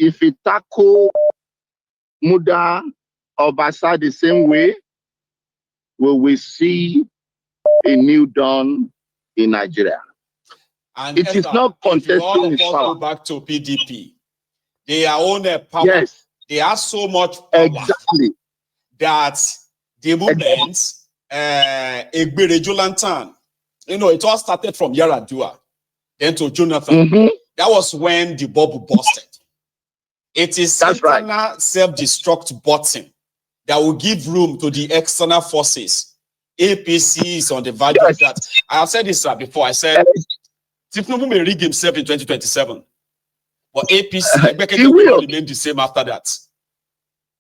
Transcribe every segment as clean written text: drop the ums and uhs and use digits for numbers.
if he tackle Muda or Basa the same way, we will see a new dawn in Nigeria. And it is not contesting his power. Go back to PDP. They are on their power. Yes. They have so much power. Exactly. That the movement, Egbere Jolantan, it all started from Yaradua, then to Jonathan. That was when the bubble busted. It is internal self-destruct button that will give room to the external forces. APC is on the verge of that. I have said this before. I said, Tinubu may rig himself in 2027, but APC will remain the same after that.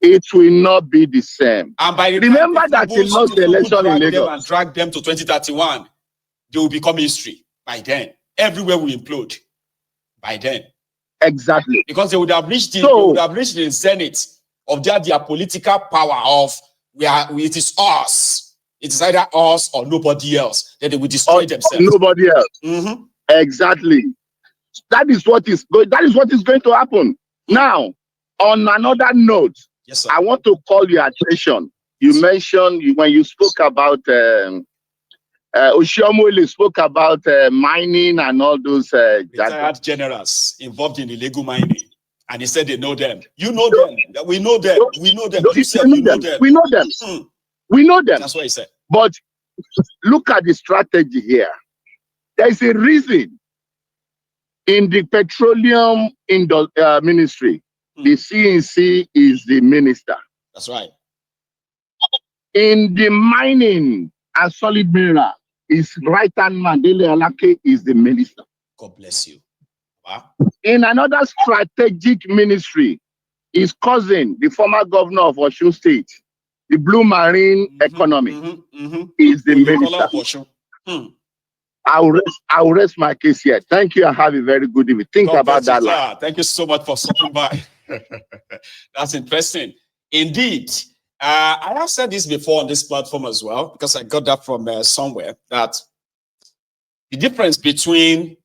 It will not be the same. And by the remember that he lost the election in Lagos and drag them to 2031, they will become history by then. Everywhere will implode by then. Exactly. Because they would have reached the zenith of their political power of it is us. It is either us or nobody else. Then they will destroy themselves. Nobody else. Exactly. That is what is going to happen. Now, on another note, yes, sir. I want to call your attention. You mentioned when you spoke about Oshiomhole spoke about mining and all those retired generals involved in illegal mining, and he said they know them. You know them. We know them. We know them. You said you know them. We know them. We know them. That's what he said. But look at the strategy here. There is a reason in the petroleum ministry. The CNC is the minister. That's right. In the mining and solid mineral, his right-hand man, Dele Alake, is the minister. God bless you. Wow. In another strategic ministry, his cousin, the former governor of Osun State, the Blue Marine Economy, is the minister. I'll rest my case here. Thank you and have a very good evening. Think about that. Thank you so much for stopping by. That's interesting. Indeed. I have said this before on this platform as well, because I got that from somewhere, that the difference between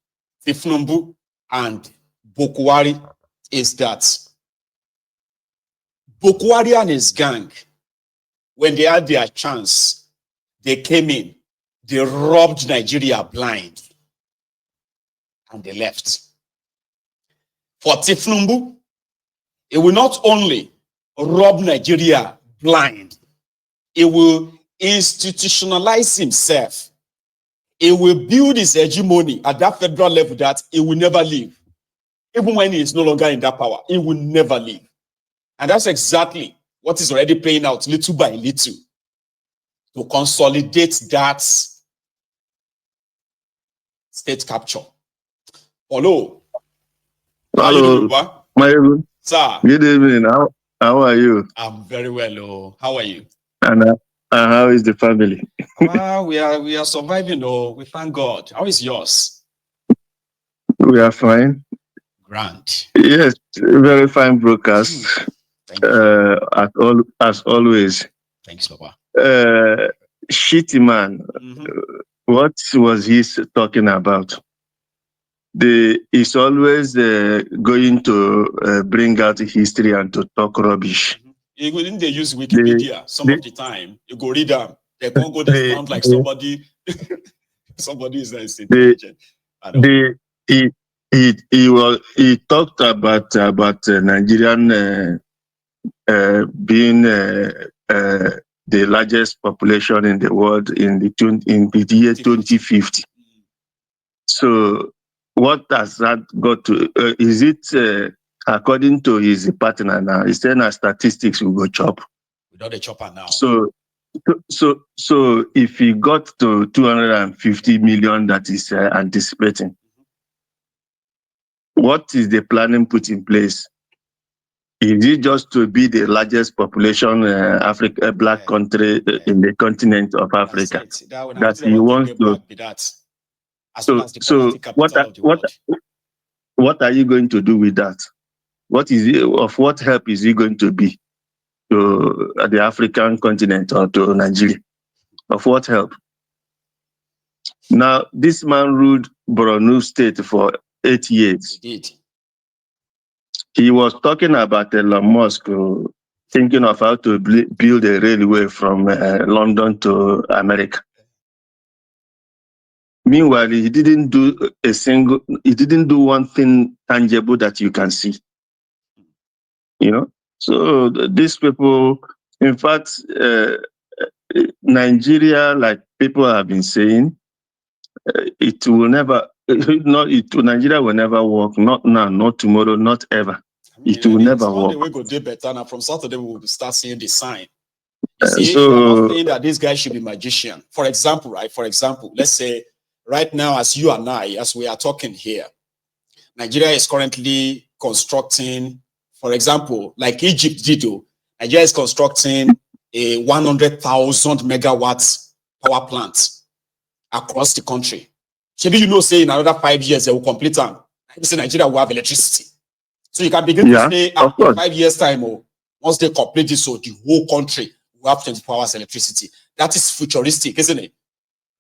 Tifnumbu and Bokwari is that Bokwari and his gang, when they had their chance, they came in, they robbed Nigeria blind, and they left. For Tifnumbu, it will not only rob Nigeria blind, it will institutionalize himself. It will build his hegemony at that federal level that it will never leave. Even when he is no longer in that power, it will never leave. And that's exactly what is already playing out little by little to consolidate that state capture. Hello. Hello. Sir. Good evening. How are you? I'm very well. Oh. How are you? And how is the family? Well, we are surviving. Oh, we thank God. How is yours? We are fine. Grand. Yes, very fine broadcast. As always. Thanks, Papa. Shitty man. What was he talking about? He's always going to bring out history and to talk rubbish. Even they use Wikipedia some of the time. You go read them. They can't go there sound like somebody. Somebody is intelligent. He talked about Nigerian being the largest population in the world in the year 2050. So what does that got to? Is it according to his partner now? Is there statistics we go chop? Without a chopper now. So if he got to 250 million that is anticipating, what is the planning put in place? Is it just to be the largest population black country in the continent of Africa? That he wants to. What are you going to do with that? What help is he going to be to the African continent or to Nigeria? Of what help? Now, this man ruled Borno State for 8 years. He did. he was talking about Elon Musk thinking of how to build a railway from London to America. Meanwhile, he didn't do one thing tangible that you can see. You know, so these people, in fact, Nigeria, like people have been saying, it will never, Nigeria will never work. Not now, not tomorrow, not ever. It will never work. Sunday we go do better now. From Saturday we will start seeing the sign. You see, you're not saying that this guy should be magician. For example, right? For example, let's say right now, as you and I, as we are talking here, Nigeria is currently constructing, for example, like Egypt did, Nigeria is constructing a 100,000 megawatts power plant across the country. Maybe you know, say in another 5 years they will complete them. Nigeria will have electricity. So you can begin to say, in 5 years' time, once they complete this, so the whole country will have 24 hours electricity. That is futuristic, isn't it?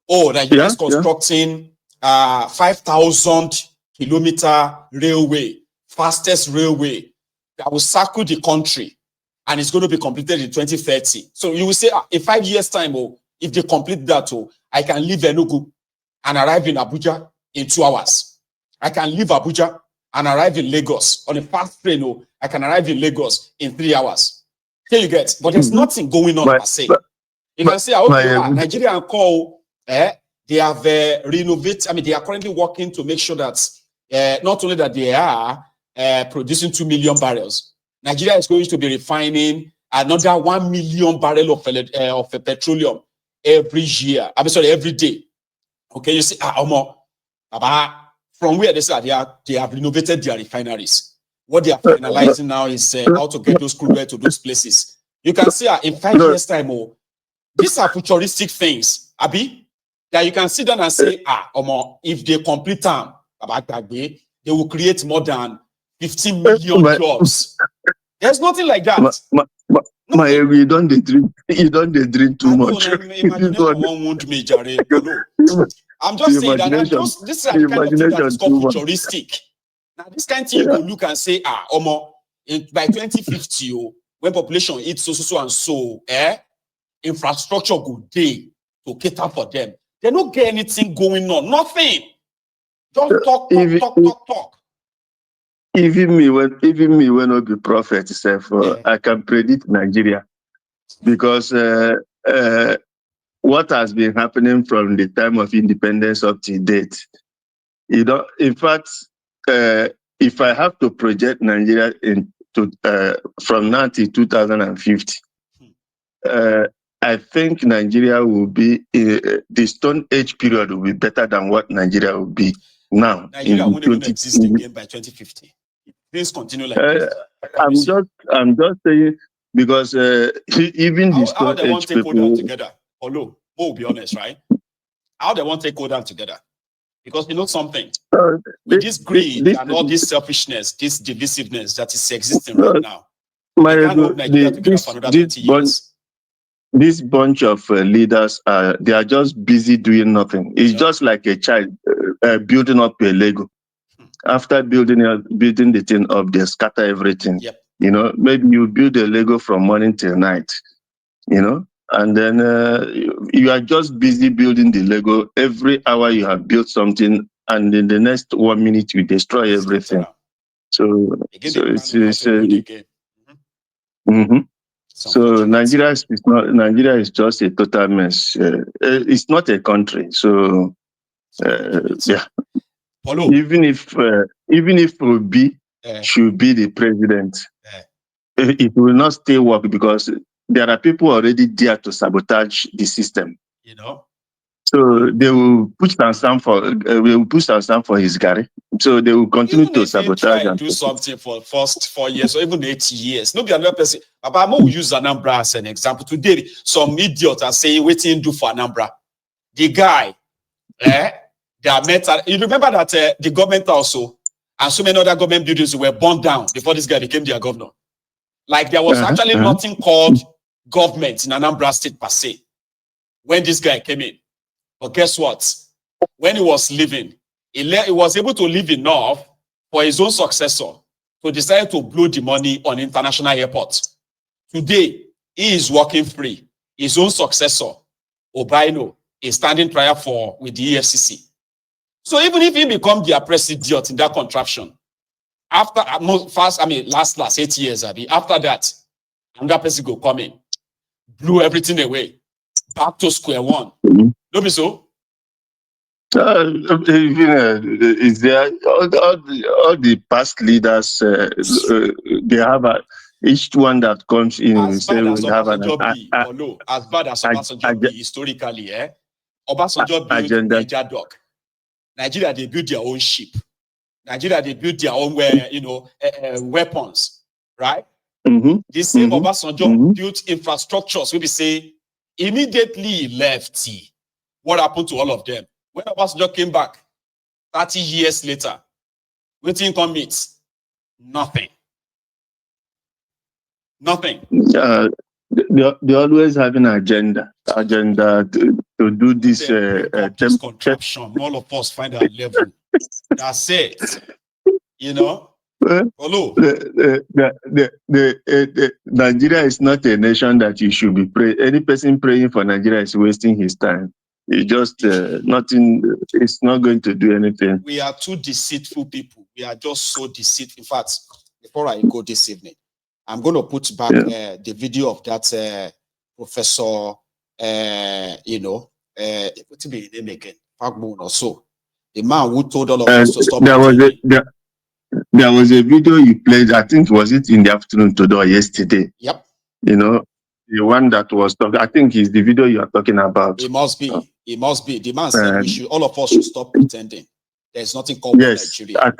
Nigeria is constructing 5,000 kilometer railway, fastest railway that will circle the country, and it's going to be completed in 2030. So you will say, in 5 years' time, if they complete that, I can leave Enugu and arrive in Abuja in 2 hours. I can leave Abuja and arrive in Lagos on a fast train. I can arrive in Lagos in 3 hours. Here you get, but there's nothing going on per se. You can say, okay, Nigeria and call, they have renovated. I mean, they are currently working to make sure that not only that they are producing 2 million barrels, Nigeria is going to be refining another 1 million barrel of petroleum every year. Every day. Okay, you see, from where they say they have renovated their refineries. What they are finalizing now is how to get those crude oil to those places. You can see in 5 years' time, these are futuristic things, Abi, that you can sit down and say, if they complete them, they will create more than 15 million jobs. There's nothing like that. You don't drink too much. I'm just saying that this is the kind of thing that is called futuristic. Now, this kind of thing you can look and say, by 2050, when population hits so and so, infrastructure go day to cater for them. They don't get anything going on. Nothing. Just talk. Even me when I be prophet self, I can predict Nigeria because what has been happening from the time of independence up to date. In fact, if I have to project Nigeria from now to 2050, I think Nigeria will be the Stone Age period will be better than what Nigeria will be now. Nigeria won't even exist again by 2050. Please continue like this. I'm just saying because even the Stone Age people. How they want to take hold on together? Although, we'll be honest, right? How they want to take hold on together? Because you know something, with this greed and all this selfishness, this divisiveness that is existing right now, they can't hold Nigeria together for another 20 years. This bunch of leaders, they are just busy doing nothing. It's just like a child building up a Lego. After building the thing up, they scatter everything. Yep. You know, maybe you build a Lego from morning till night, you know, and then you are just busy building the Lego. Every hour you have built something, and in the next 1 minute you destroy everything. So Nigeria is just a total mess. It's not a country. So yeah. Follow. Even if Obi should be the president, it will not still work because there are people already there to sabotage the system. You know. So they will push and stand for his Gary. So they will continue to sabotage and do something for the first 4 years or even 8 years. Nobody another person. But I'm going to use Anambra as an example. Today, some idiots are saying, waiting do for Anambra. The guy, they are metal. You remember that the government also and so many other government buildings were burned down before this guy became their governor. Like there was actually nothing called government in Anambra State per se when this guy came in. But guess what? When he was leaving, he was able to leave enough for his own successor to decide to blow the money on international airports. Today, he is working free. His own successor, Obaino, is standing trial with the EFCC. So even if he becomes the oppressed idiot in that contraption, after last 8 years, after that, another person go come in, blew everything away, back to square one. Don't be so. Is there all the past leaders? They have each one that comes in. As bad as we have an as bad as Obasanjo be historically, Obasanjo built Niger Dock. Nigeria, they built their own ship. Nigeria, they built their own weapons, right? The same Obasanjo built infrastructures. We say immediately he left. What happened to all of them? When Obasanjo came back 30 years later, what did he commit? Nothing. Nothing. They always have an agenda to do this. This contraption. All of us find our level. That's it. You know. Nigeria is not a nation that you should be praying. Any person praying for Nigeria is wasting his time. It's just nothing. It's not going to do anything. We are too deceitful people. We are just so deceitful. In fact, before I go this evening, I'm going to put back the video of that professor. What's his name again? Fagbon or so. The man who told all of us to stop. There was a video you played. I think was it in the afternoon today or yesterday. Yep. You know, the one that was talking. I think is the video you are talking about. It must be. It must be. The man said all of us should stop pretending. There's nothing called Nigeria.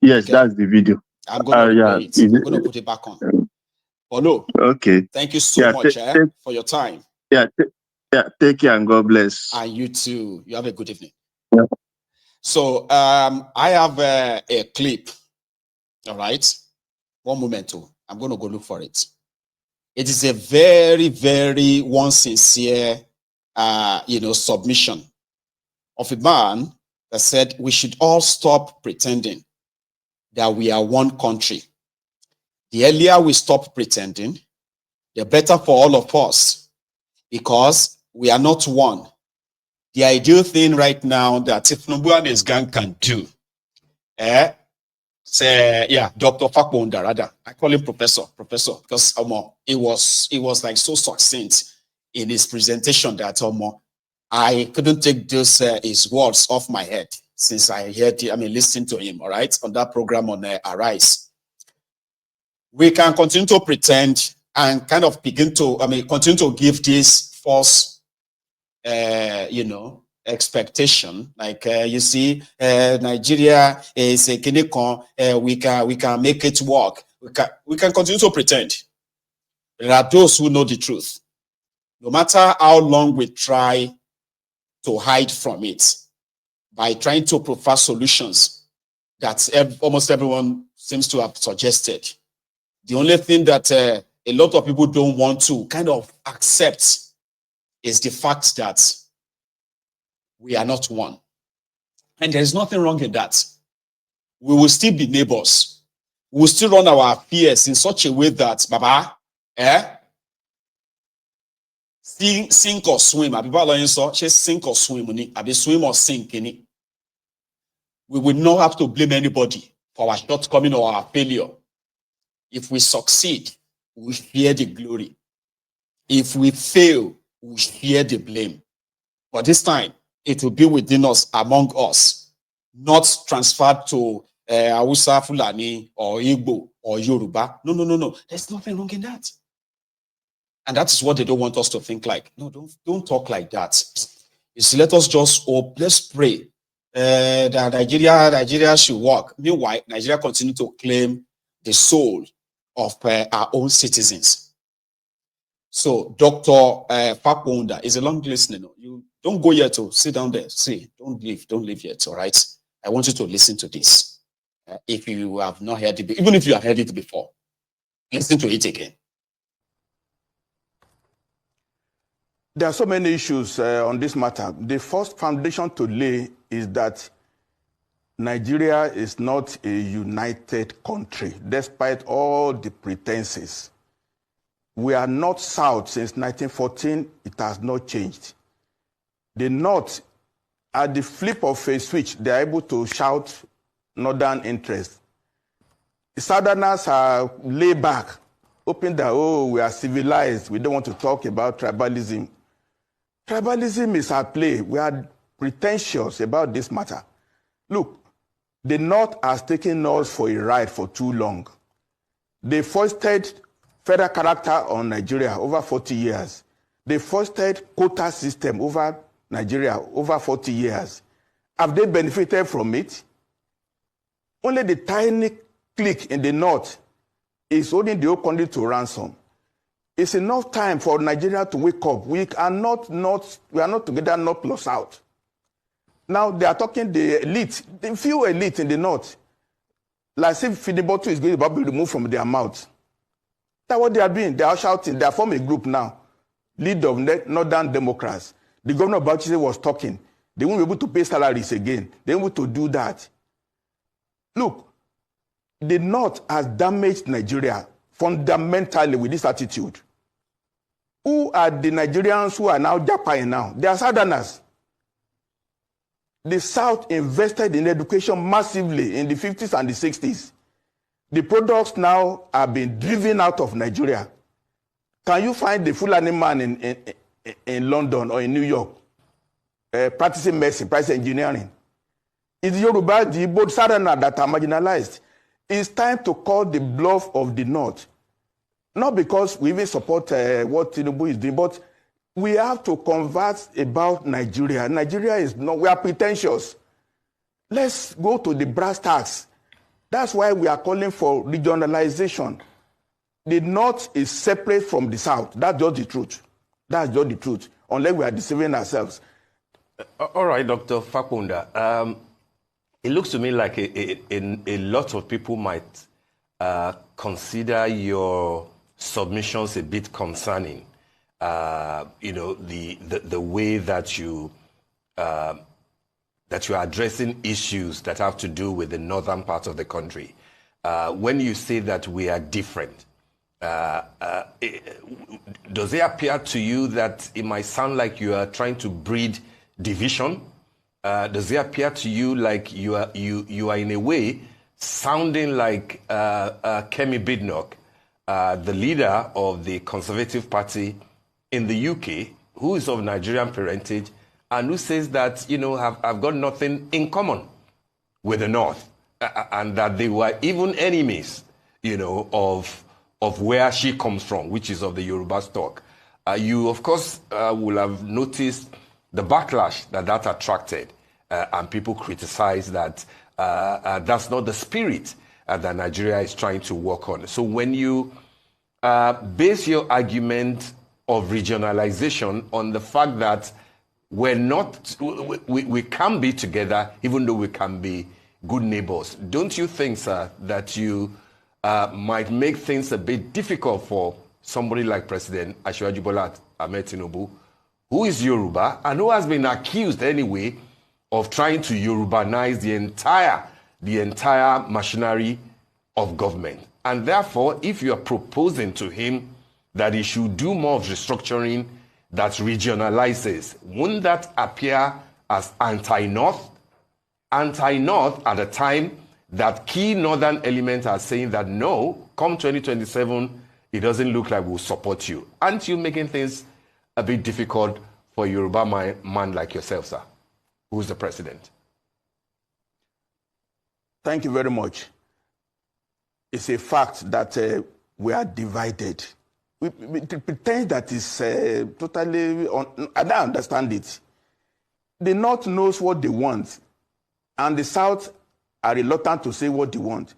Yes, that's the video. I'm going to play it. I'm going to put it back on. Hello. Okay. Thank you so much for your time. Take care and God bless. And you too. You have a good evening. Yeah. So I have a clip. All right. One moment. I'm going to go look for it. It is a very, very sincere, submission of a man that said we should all stop pretending that we are one country. The earlier we stop pretending, the better for all of us, because we are not one. The ideal thing right now that Tinubu and his gang can do, Dr. Fagbon Darada. I call him professor, because it was like so succinct in his presentation that I couldn't take those his words off my head since I listened to him, all right, on that program on Arise. We can continue to pretend and kind of begin to, continue to give this false, expectation. Like you see, Nigeria is a Guinea-con, we can make it work. We can continue to pretend. There are those who know the truth. No matter how long we try to hide from it, by trying to provide solutions that almost everyone seems to have suggested. The only thing that a lot of people don't want to kind of accept is the fact that we are not one. And there's nothing wrong in that. We will still be neighbors. We will still run our affairs in such a way that, Baba, sink or swim. Sink or swim. Swim or sink. We will not have to blame anybody for our shortcoming or our failure. If we succeed, we share the glory. If we fail, we share the blame. But this time, it will be within us, among us, not transferred to Hausa, Fulani, or Igbo, or Yoruba. No. There's nothing wrong in that. And that is what they don't want us to think like. No, don't talk like that. You see, let us just hope, let's pray that Nigeria should work. Meanwhile, Nigeria continue to claim the soul of our own citizens. So, Dr. Fagbon is a long listening. You don't go yet to sit down there. See, don't leave yet. All right. I want you to listen to this. If you have not heard it, even if you have heard it before, listen to it again. There are so many issues on this matter. The first foundation to lay is that Nigeria is not a united country, despite all the pretenses. We are not South since 1914. It has not changed. The North, at the flip of a switch, they are able to shout Northern interest. The Southerners are laid back, hoping that, oh, we are civilized. We don't want to talk about tribalism. Tribalism is at play. We are pretentious about this matter. Look, the North has taken us for a ride for too long. They foisted federal character on Nigeria over 40 years. They foisted quota system over Nigeria over 40 years. Have they benefited from it? Only the tiny clique in the North is holding the whole country to ransom. It's enough time for Nigeria to wake up. We are not together, North plus South. Now they are talking the elite, the few elite in the North, like if feeding bottle is going to be removed from their mouth. That's what they are doing. They are shouting. They are forming a group now, lead of Northern Democrats. The governor of Bauchi was talking. They won't be able to pay salaries again. They won't be able to do that. Look, the North has damaged Nigeria fundamentally with this attitude. Who are the Nigerians who are now Japan now? They are Southerners. The South invested in education massively in the 50s and the 60s. The products now are being driven out of Nigeria. Can you find the Fulani man in London or in New York practicing medicine, practicing engineering? It's Yoruba, the both Southerners that are marginalized. It's time to call the bluff of the North. Not because we even support what Tinubu is doing, but we have to converse about Nigeria. Nigeria is not, we are pretentious. Let's go to the brass tacks. That's why we are calling for regionalization. The North is separate from the South. That's just the truth. That's just the truth, unless we are deceiving ourselves. All right, Dr. Fakunda. It looks to me like a lot of people might consider your submissions a bit concerning. The way that you are addressing issues that have to do with the northern part of the country. When you say that we are different, does it appear to you that it might sound like you are trying to breed division? Does it appear to you like you are in a way sounding like Kemi Badenoch, the leader of the Conservative Party in the UK, who is of Nigerian parentage, and who says that, have got nothing in common with the North, and that they were even enemies, of where she comes from, which is of the Yoruba stock. You, of course, will have noticed the backlash that attracted, and people criticize that that's not the spirit that Nigeria is trying to work on. So when you base your argument of regionalization on the fact that we can be together, even though we can be good neighbors, don't you think, sir, that you might make things a bit difficult for somebody like President Asiwaju Bola Ahmed Tinubu, who is Yoruba and who has been accused anyway of trying to Yorubanize the entire machinery of government? And therefore, if you are proposing to him that he should do more of restructuring that regionalizes, wouldn't that appear as anti-North? Anti-North at a time that key Northern elements are saying that no, come 2027, it doesn't look like we'll support you. Aren't you making things a bit difficult for a Yoruba man like yourself, sir, who's the president? Thank you very much. It's a fact that we are divided. We pretend that is totally, I don't understand it. The North knows what they want, and the South are reluctant to say what they want.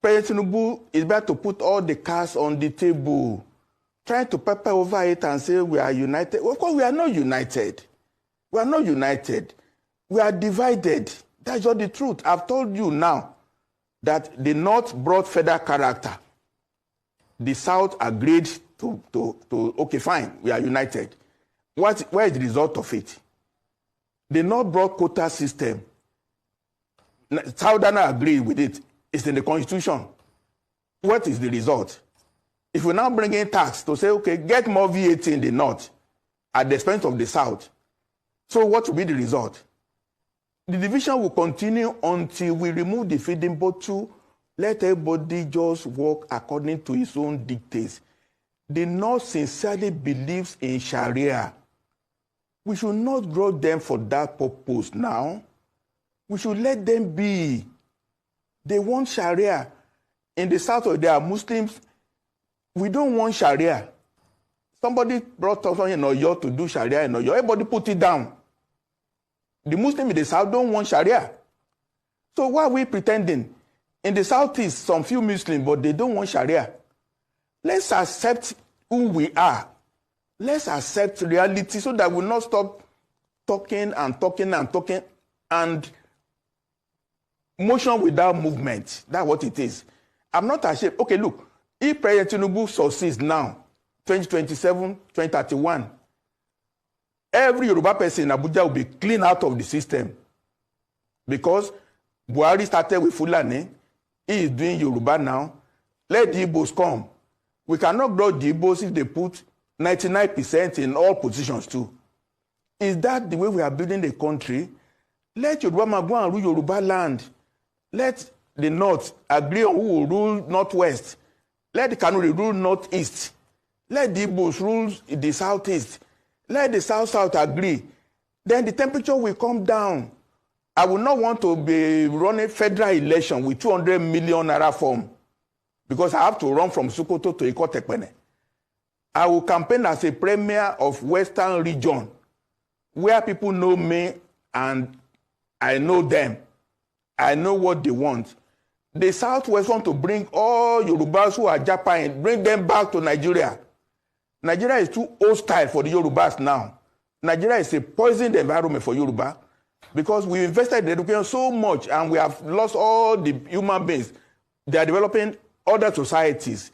President Tinubu is better to put all the cards on the table, trying to pepper over it and say we are united. Of course, we are not united. We are not united. We are divided. That's just the truth. I've told you now that the North brought federal character. The South agreed to okay, fine, we are united. Where is the result of it? The North brought quota system. Southern agree with it. It's in the constitution. What is the result? If we now bring in tax to say, okay, get more VAT in the north at the expense of the south, so what will be the result? The division will continue until we remove the feeding bottle, let everybody just work according to his own dictates. The North sincerely believes in Sharia. We should not grow them for that purpose now. We should let them be. They want Sharia. In the south, there are Muslims. We don't want Sharia. Somebody brought us in Oyo to do Sharia in Oyo. Everybody put it down. The Muslims in the south don't want Sharia. So why are we pretending? In the southeast, some few Muslims, but they don't want Sharia. Let's accept who we are. Let's accept reality so that we'll not stop talking and motion without movement. That's what it is. I'm not ashamed. Okay, look, if President Tinubu succeeds now, 2027, 2031, every Yoruba person in Abuja will be cleaned out of the system. Because Buhari started with Fulani. He is doing Yoruba now. Let the Igbos come. We cannot grow the Igbos if they put 99% in all positions too. Is that the way we are building the country? Let Yoruba man go and rule Yoruba land. Let the North agree on who will rule Northwest. Let the Kanuri rule Northeast. Let the Igbos rule the Southeast. Let the South agree. Then the temperature will come down. I will not want to be running federal election with 200 million naira form because I have to run from Sokoto to Ikotekpene. I will campaign as a premier of Western region where people know me and I know them. I know what they want. The Southwest want to bring all Yorubas who are Japan, bring them back to Nigeria. Nigeria is too hostile for the Yorubas now. Nigeria is a poisoned environment for Yoruba because we invested in education so much and we have lost all the human beings. They are developing other societies.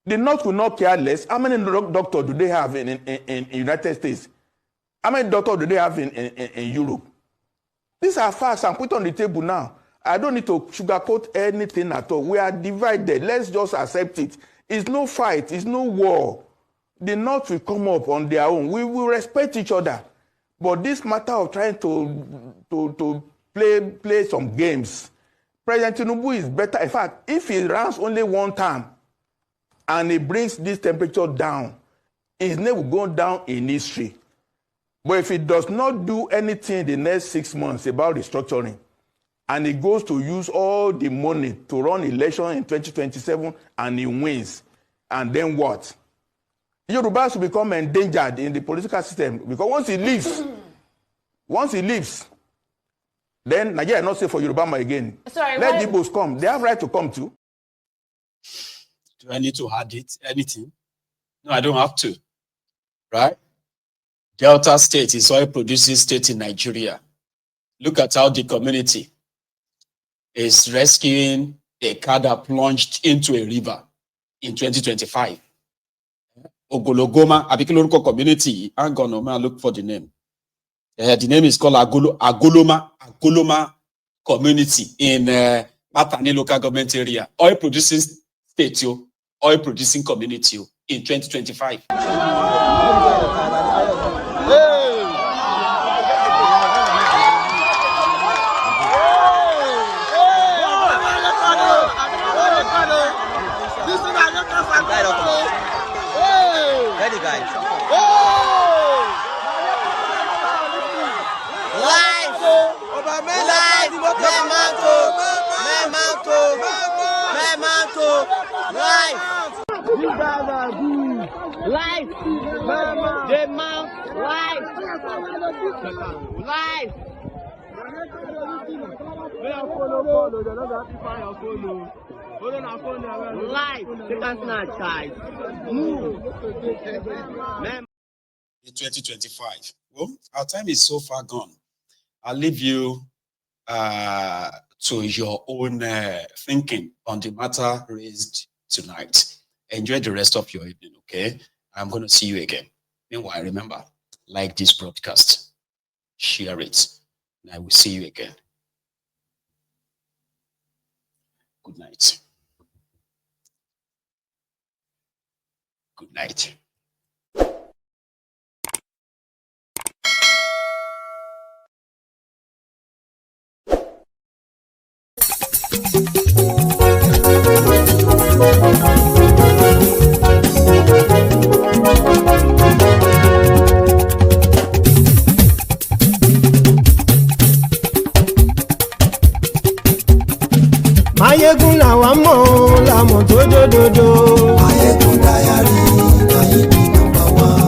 The North will not care less. How many doctors do they have in United States? How many doctors do they have in Europe? These are facts and put on the table now. I don't need to sugarcoat anything at all. We are divided. Let's just accept it. It's no fight. It's no war. The North will come up on their own. We will respect each other. But this matter of trying to play some games, President Tinubu is better. In fact, if he runs only one time and he brings this temperature down, his name will go down in history. But if he does not do anything in the next 6 months about restructuring, and he goes to use all the money to run election in 2027 and he wins, and then what? Yorubas will become endangered in the political system because once he leaves, then Nigeria is not safe for Yoruba again. Sorry, let the Igbos come. They have right to come too. Do I need to add anything? No, I don't have to. Right? Delta State is oil producing state in Nigeria. Look at how the community is rescuing a car that plunged into a river in 2025. Ogologoma, Abikiloruko community. I'm gonna look for the name. The name is called Agoloma community in Matani local government area. Oil producing state, oil producing community in 2025. You guys are good. Life. The man. Life. Life. Life. You can't not guys. Move. In 2025. Well, our time is so far gone. I'll leave you to your own thinking on the matter raised tonight. Enjoy the rest of your evening, okay? I'm going to see you again. Meanwhile, remember, like this broadcast, share it, and I will see you again. Good night. Good night. Máyégún làwa mọ̀ làmọ̀ tó dódòdó. Máyégún dáyàrí Náyìnbí nọ́mbà wán.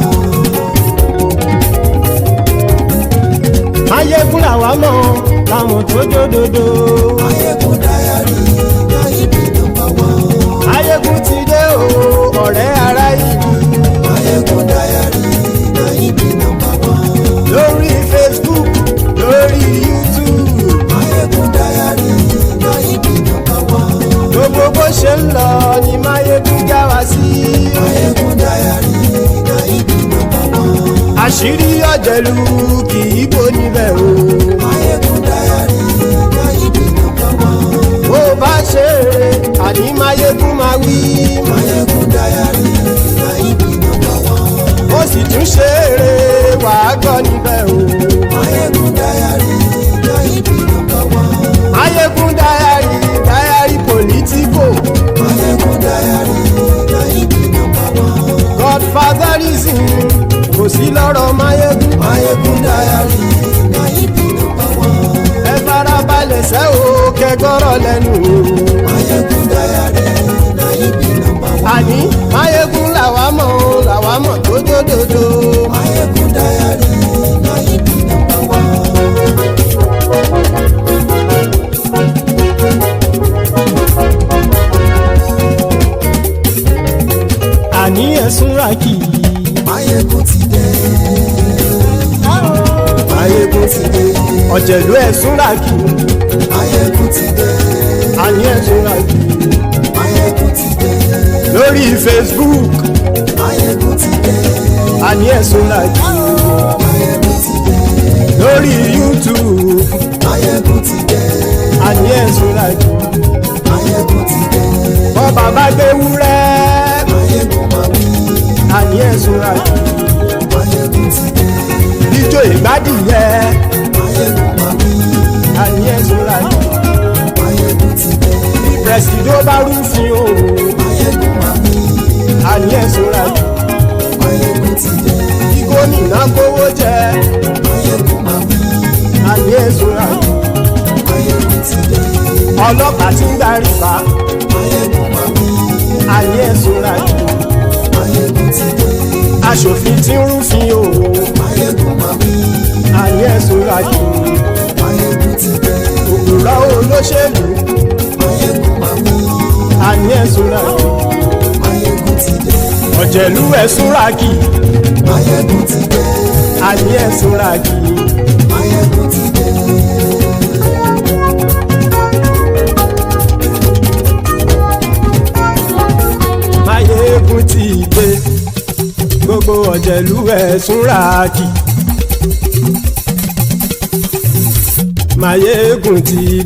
Máyégún làwa mọ̀ làmọ̀ tó dódòdó. Máyégún dáyàrí Náyìnbí nọ́mbà wán. Máyégún ti dé o ọ̀rẹ́ ará ìlú. Máyégún dáyàrí Náyìnbí nọ́mbà wán. Lórí Facebook lórí YouTube. Máyégún dáyàrí Náyìnbí nọ́mbà wán. Gbogbo bó ṣe ń lọ ni Máyégún já wa sí. Máyégún dáyàrí Náyìnbí nọ́mbà wán. Àṣírí ọ̀jẹ̀lú kì í bò níbẹ̀ o. Máyégún dáyàrí Náyìnbí nọ́mbà wán. Bó bá ṣe eré àní Máyégún máa wí. Máyégún dáyàrí Náyìnbí nọ́mbà wán. Ó sì tún ṣe eré wàá gbọ́ níbẹ̀ o. Máyégún dáyàrí Náyìnbí nọ́mbà wán. Máyégún dáyàrí pòlítíkò. Máyégún dáyàrí Náyìnbí nọ́mbà wán. Godfatherism kò sí lọ́rọ̀ Máyégún. Máyégún dáyàrí Náyìnbí nọ́mbà wán. Ẹ farabalẹ̀ sẹ́ o kẹgbọ́rọ̀ lẹ́nu o. Máyégún dáyàrí Náyìnbí nọ́mbà wán. Àní Máyégún làwa mọ̀ tó dódòdó. Máyégún dáyàrí Náyìnbí nọ́mbà wán. Àní ẹ̀sùn ràkì. Máyégún ti dé. Máyégún ti dé. Ọ̀jẹ̀lú ẹ̀sùn ràkì. Máyégún ti dé. Àní ẹ̀sùn ràkì. Máyégún ti dé. Lórí Facebook. Máyégún ti dé. Àní ẹ̀sùn ràkì. Máyégún ti dé. Lórí YouTube. Máyégún ti dé. Àní ẹ̀sùn ràkì. Máyégún ti dé. Bọ́ bàbá gbé wúrẹ́. Máyégún máa wí. Àní ẹ̀sùn ràkì. Máyégún ti dé. Ijó ìgbádìyẹ. Máyégún máa wí. Àní ẹ̀sùn ràkì. Máyégún ti dé. Pẹ̀sìdó bá rúfin o. Máyégún máa wí. Àní ẹ̀sùn ràkì. Máyégún ti dé. Kí gómìnà kówó jẹ. Máyégún máa wí. Àní ẹ̀sùn ràkì. Máyégún ti dé. Ọlọ́pàá tí ń gba rìbá. Máyégún máa wí. Àní ẹ̀sùn ràkì. Máyégún ti dé. Aṣòfin tí ń rúfin o. Máyégún máa wí. Àní ẹ̀sùn ràkì. Máyégún ti dé. Òpùrọ́ olóṣèlú. Máyégún máa wí. Àní ẹ̀sùn ràkì. Máyégún ti dé. Ọ̀jẹ̀lú ẹ̀sùn ràkì. Máyégún ti dé. Àní ẹ̀sùn ràkì. Máyégún ti dé. Máyégún ti dé. Gbogbo ọ̀jẹ̀lú ẹ̀sùn ràkì. Máyégún ti dé.